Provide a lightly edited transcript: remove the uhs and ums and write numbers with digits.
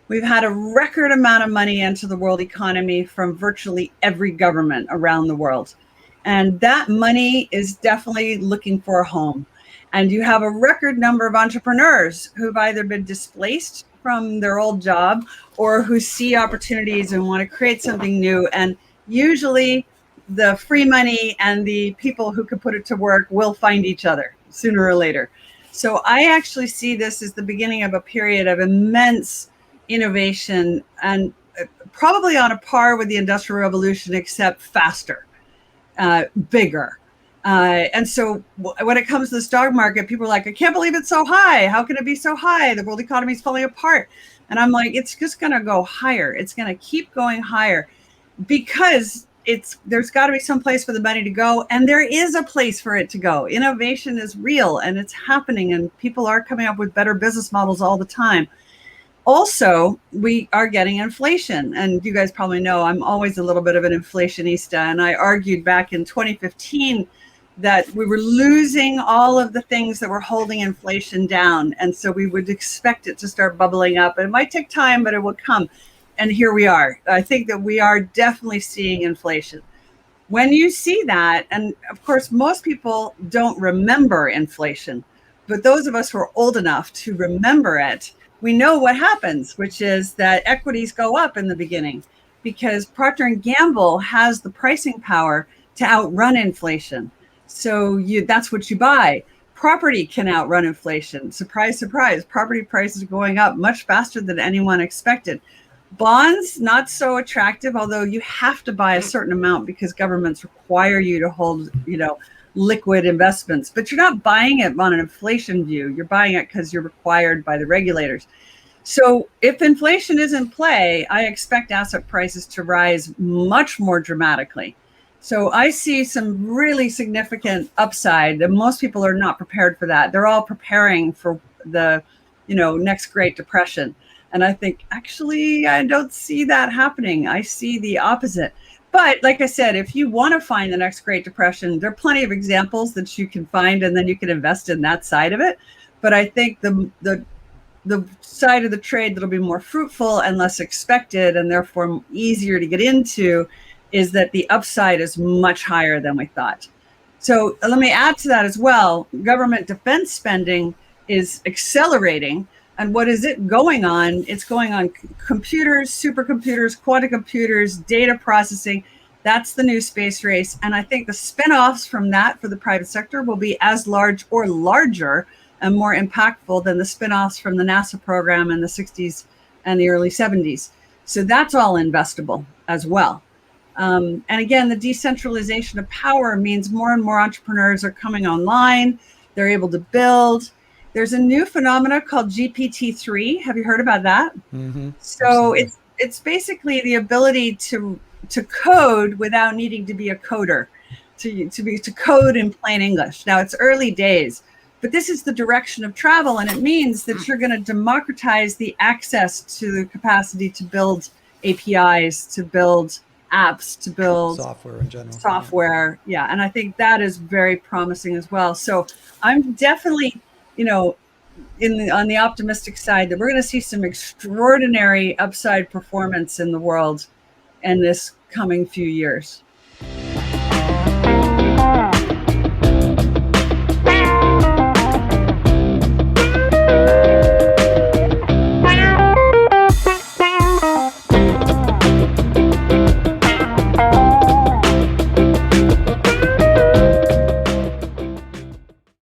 We've had a record amount of money into the world economy from virtually every government around the world. And that money is definitely looking for a home. And you have a record number of entrepreneurs who've either been displaced from their old job or who see opportunities and want to create something new. And usually the free money and the people who can put it to work will find each other sooner or later. So I actually see this as the beginning of a period of immense innovation and probably on a par with the Industrial Revolution, except faster, bigger. And so when it comes to the stock market, people are like, I can't believe it's so high. How can it be so high? The world economy is falling apart. And I'm like, it's just going to go higher. It's going to keep going higher because there's got to be some place for the money to go. And there is a place for it to go. Innovation is real and it's happening, and people are coming up with better business models all the time. Also, we are getting inflation. And you guys probably know I'm always a little bit of an inflationista. And I argued back in 2015 that we were losing all of the things that were holding inflation down. And so we would expect it to start bubbling up. And it might take time, but it will come. And here we are. I think that we are definitely seeing inflation. When you see that, and of course, most people don't remember inflation, but those of us who are old enough to remember it, we know what happens, which is that equities go up in the beginning because Procter & Gamble has the pricing power to outrun inflation. So that's what you buy. Property can outrun inflation. Surprise, surprise. Property prices are going up much faster than anyone expected. Bonds, not so attractive, although you have to buy a certain amount because governments require you to hold, liquid investments, but you're not buying it on an inflation view. You're buying it because you're required by the regulators. So if inflation is in play, I expect asset prices to rise much more dramatically. So I see some really significant upside, and most people are not prepared for that. They're all preparing for the, next Great Depression. And I think, actually, I don't see that happening. I see the opposite. But like I said, if you want to find the next Great Depression, there are plenty of examples that you can find, and then you can invest in that side of it. But I think the side of the trade that'll be more fruitful and less expected, and therefore easier to get into, is that the upside is much higher than we thought. So let me add to that as well. Government defense spending is accelerating. And what is it going on? It's going on computers, supercomputers, quantum computers, data processing. That's the new space race. And I think the spinoffs from that for the private sector will be as large or larger and more impactful than the spinoffs from the NASA program in the 60s and the early 70s. So that's all investable as well. And again, the decentralization of power means more and more entrepreneurs are coming online. They're able to build. There's a new phenomena called GPT-3. Have you heard about that? Mm-hmm. So it's basically the ability to code without needing to be a coder, to code in plain English. Now, it's early days, but this is the direction of travel, and it means that you're going to democratize the access to the capacity to build APIs, to build apps, to build software in general. Software, yeah. And I think that is very promising as well. So I'm definitely, on the optimistic side, that we're going to see some extraordinary upside performance in the world in this coming few years.